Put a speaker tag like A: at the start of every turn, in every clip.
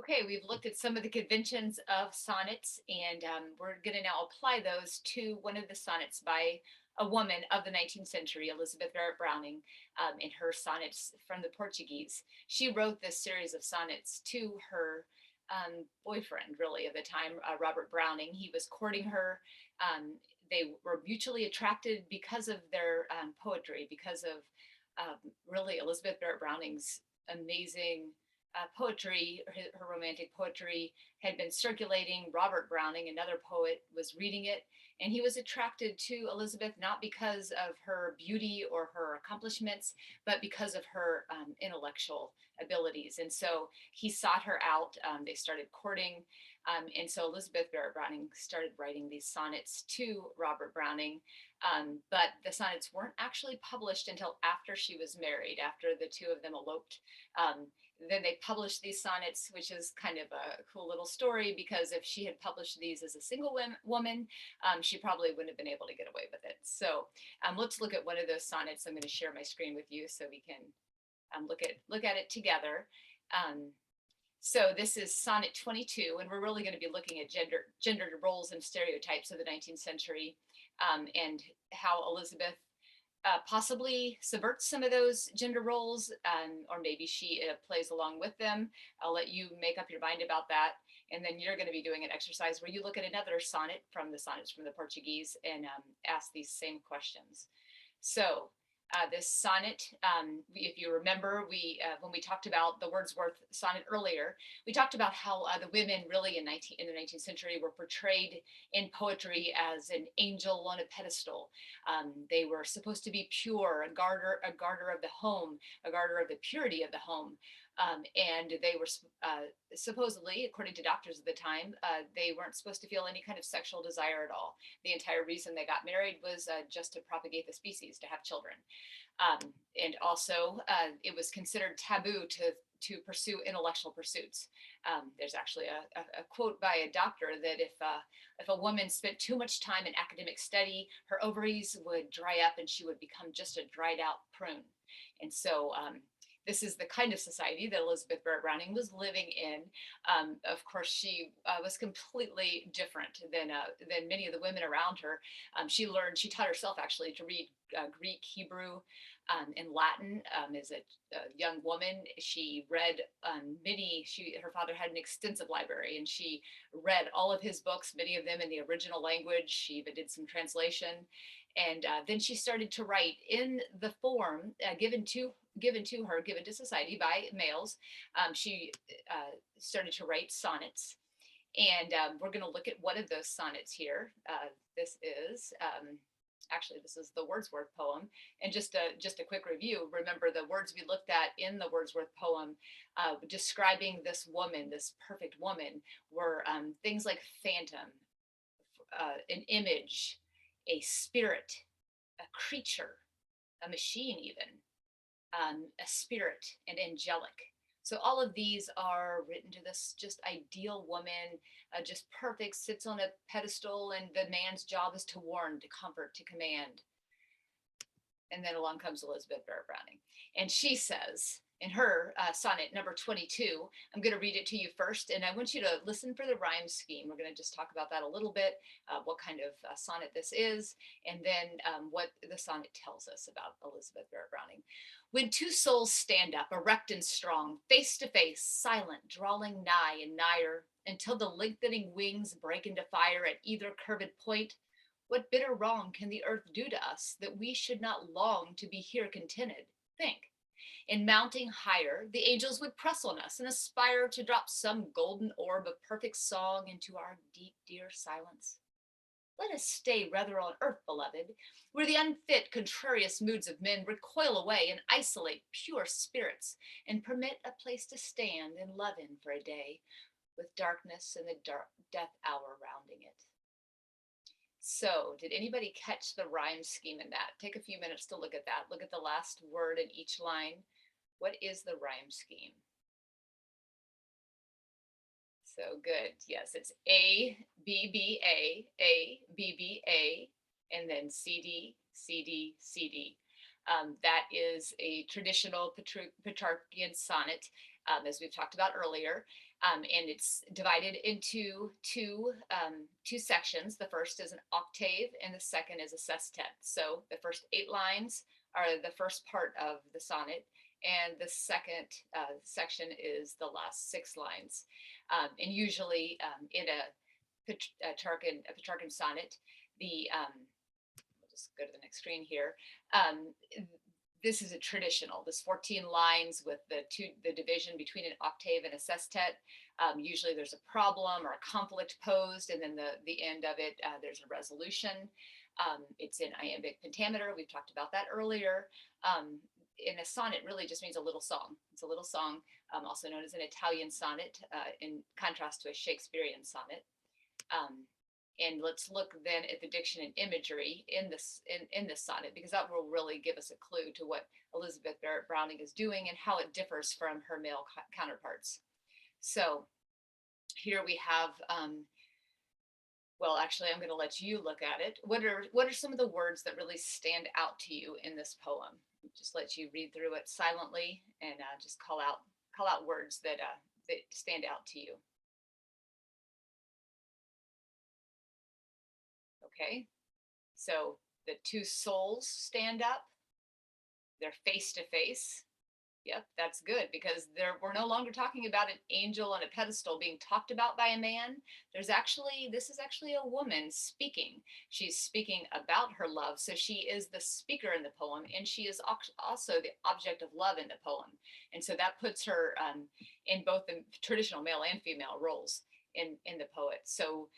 A: Okay, we've looked at some of the conventions of sonnets, and we're going to now apply those to one of the sonnets by a woman of the 19th century, Elizabeth Barrett Browning, in her sonnets from the Portuguese. She wrote this series of sonnets to her boyfriend, really, of the time, Robert Browning. He was courting her. Um, they were mutually attracted because of their poetry, because of really Elizabeth Barrett Browning's amazing poetry, her romantic poetry had been circulating. Robert Browning, another poet, was reading it, and he was attracted to Elizabeth not because of her beauty or her accomplishments, but because of her intellectual abilities. And so he sought her out. They started courting. And so Elizabeth Barrett Browning started writing these sonnets to Robert Browning. But the sonnets weren't actually published until after she was married, after the two of them eloped. Um, then they published these sonnets, which is kind of a cool little story because if she had published these as a single woman, she probably wouldn't have been able to get away with it. So let's look at one of those sonnets. I'm going to share my screen with you so we can look at it together. Um, so this is Sonnet 22, and we're really going to be looking at gender roles and stereotypes of the 19th century, and how Elizabeth possibly subverts some of those gender roles, or maybe she plays along with them. I'll let you make up your mind about that. And then you're going to be doing an exercise where you look at another sonnet from the sonnets from the Portuguese and ask these same questions. So this sonnet, if you remember, when we talked about the Wordsworth sonnet earlier, we talked about how the women really in the 19th century were portrayed in poetry as an angel on a pedestal. They were supposed to be pure, a garter of the home, a garter of the purity of the home. And they were supposedly, according to doctors at the time, they weren't supposed to feel any kind of sexual desire at all. The entire reason they got married was just to propagate the species, to have children. And also, it was considered taboo to pursue intellectual pursuits. There's actually a quote by a doctor that if a woman spent too much time in academic study, her ovaries would dry up and she would become just a dried out prune. And so this is the kind of society that Elizabeth Barrett Browning was living in. Of course, she was completely different than many of the women around her. She taught herself actually to read Greek, Hebrew, and Latin as a young woman. She read her father had an extensive library and she read all of his books, many of them in the original language. She even did some translation. And then she started to write in the form given to society by males. She started to write sonnets, and we're going to look at one of those sonnets here. This is the Wordsworth poem. And just a quick review. Remember, the words we looked at in the Wordsworth poem describing this woman, this perfect woman, were things like phantom, an image, a spirit, a creature, a machine, even a spirit, and angelic. So all of these are written to this just ideal woman, just perfect, sits on a pedestal, and the man's job is to warn, to comfort, to command. And then along comes Elizabeth Barrett Browning. And she says in her sonnet number 22, I'm going to read it to you first, and I want you to listen for the rhyme scheme. We're going to just talk about that a little bit, what kind of sonnet this is, and then what the sonnet tells us about Elizabeth Barrett Browning. When two souls stand up, erect and strong, face to face, silent, drawing nigh and nigher, until the lengthening wings break into fire at either curved point, what bitter wrong can the earth do to us that we should not long to be here contented? Think. In mounting higher, the angels would press on us and aspire to drop some golden orb of perfect song into our deep, dear silence. Let us stay rather on earth, beloved, where the unfit, contrarious moods of men recoil away and isolate pure spirits, and permit a place to stand and love in for a day, with darkness and the death hour rounding it. So, did anybody catch the rhyme scheme in that? Take a few minutes to look at that. Look at the last word in each line. What is the rhyme scheme? So good. Yes, it's A, B, B, A, B, B, A, and then C, D, C, D, C, D. That is a traditional Petrarchian sonnet, as we've talked about earlier. And it's divided into two sections. The first is an octave, and the second is a sestet. So the first 8 lines are the first part of the sonnet, and the second section is the last 6 lines. And usually in a Petrarchan sonnet, we'll just go to the next screen here. Um, this is a traditional, this 14 lines with the division between an octave and a sestet. Usually there's a problem or a conflict posed, and then the end of it, there's a resolution. It's in iambic pentameter. We've talked about that earlier. In a sonnet really just means a little song. It's a little song, also known as an Italian sonnet, in contrast to a Shakespearean sonnet. And let's look then at the diction and imagery in this sonnet, because that will really give us a clue to what Elizabeth Barrett Browning is doing and how it differs from her male counterparts. So here we have, well, actually, I'm going to let you look at it. What are some of the words that really stand out to you in this poem? Just let you read through it silently and just call out words that stand out to you. Okay, so the two souls stand up. They're face to face. Yep, that's good, because we're no longer talking about an angel on a pedestal being talked about by a man. This is actually a woman speaking. She's speaking about her love. So she is the speaker in the poem, and she is also the object of love in the poem. And so that puts her in both the traditional male and female roles in the poet. So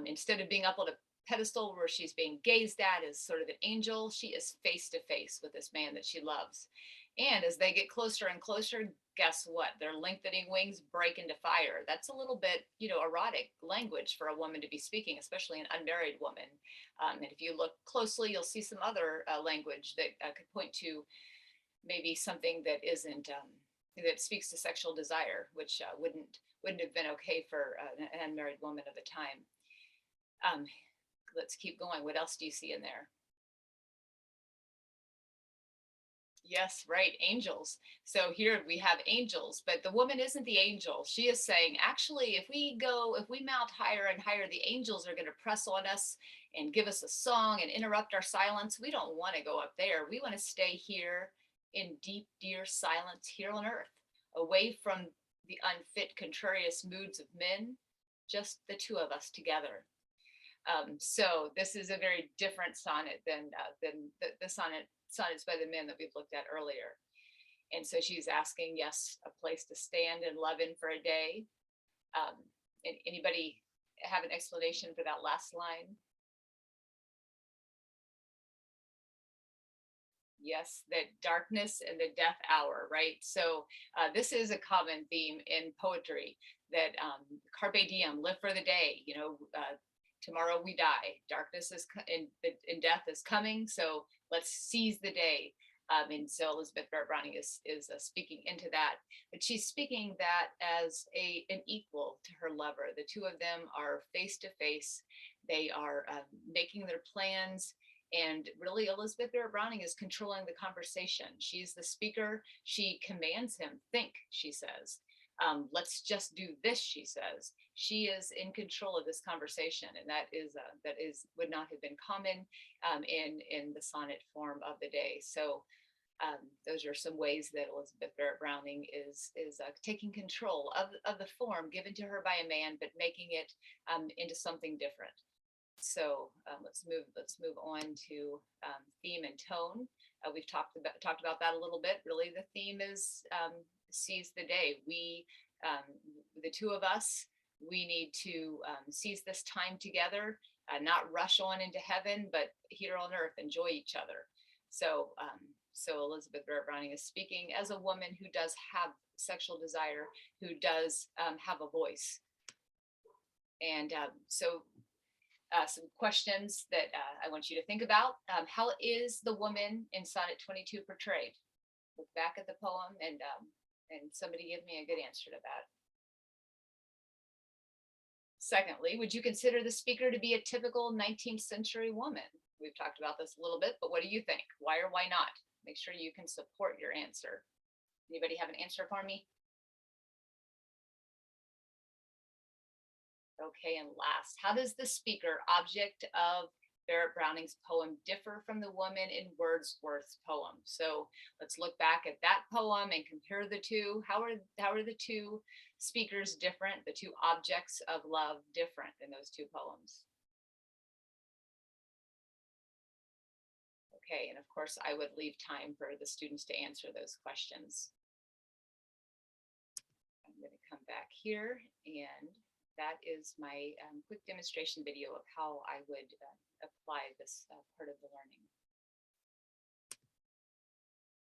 A: instead of being up on a pedestal where she's being gazed at as sort of an angel, she is face to face with this man that she loves. And as they get closer and closer, guess what? Their lengthening wings break into fire. That's a little bit, erotic language for a woman to be speaking, especially an unmarried woman. And if you look closely, you'll see some other language that could point to maybe something that isn't that speaks to sexual desire, which wouldn't have been okay for an unmarried woman of the time. Let's keep going. What else do you see in there? Yes, right, angels. So here we have angels, but the woman isn't the angel. She is saying, actually, if we mount higher and higher, the angels are going to press on us and give us a song and interrupt our silence. We don't want to go up there. We want to stay here in deep, dear silence here on earth, away from the unfit, contrarious moods of men, just the two of us together. So this is a very different sonnet than the sonnets by the men that we've looked at earlier. And so she's asking, yes, a place to stand and love in for a day. And anybody have an explanation for that last line? Yes, that darkness and the death hour, right? So this is a common theme in poetry, that carpe diem, live for the day. Tomorrow we die. Darkness is and death is coming, so let's seize the day. And so Elizabeth Barrett Browning is speaking into that, but she's speaking that as an equal to her lover. The two of them are face to face. They are making their plans. And really, Elizabeth Barrett Browning is controlling the conversation. She's the speaker. She commands him, think, she says. Let's just do this, she says. She is in control of this conversation, and that would not have been common in the sonnet form of the day. So those are some ways that Elizabeth Barrett Browning is taking control of the form given to her by a man, but making it into something different. So let's move on to theme and tone. We've talked about that a little bit. Really, the theme is seize the day. The two of us, we need to seize this time together, not rush on into heaven, but here on earth, enjoy each other. So Elizabeth Barrett Browning is speaking as a woman who does have sexual desire, who does have a voice. And some questions that I want you to think about. How is the woman in Sonnet 22 portrayed? Look back at the poem and somebody give me a good answer to that. Secondly, would you consider the speaker to be a typical 19th century woman? We've talked about this a little bit, but what do you think? Why or why not? Make sure you can support your answer. Anybody have an answer for me? Okay, and last, how does the speaker object of Barrett Browning's poem differ from the woman in Wordsworth's poem? So let's look back at that poem and compare the two. How are the two speakers different? The two objects of love different in those two poems? Okay, and of course, I would leave time for the students to answer those questions. I'm going to come back here, and that is my quick demonstration video of how I would apply this part of the learning.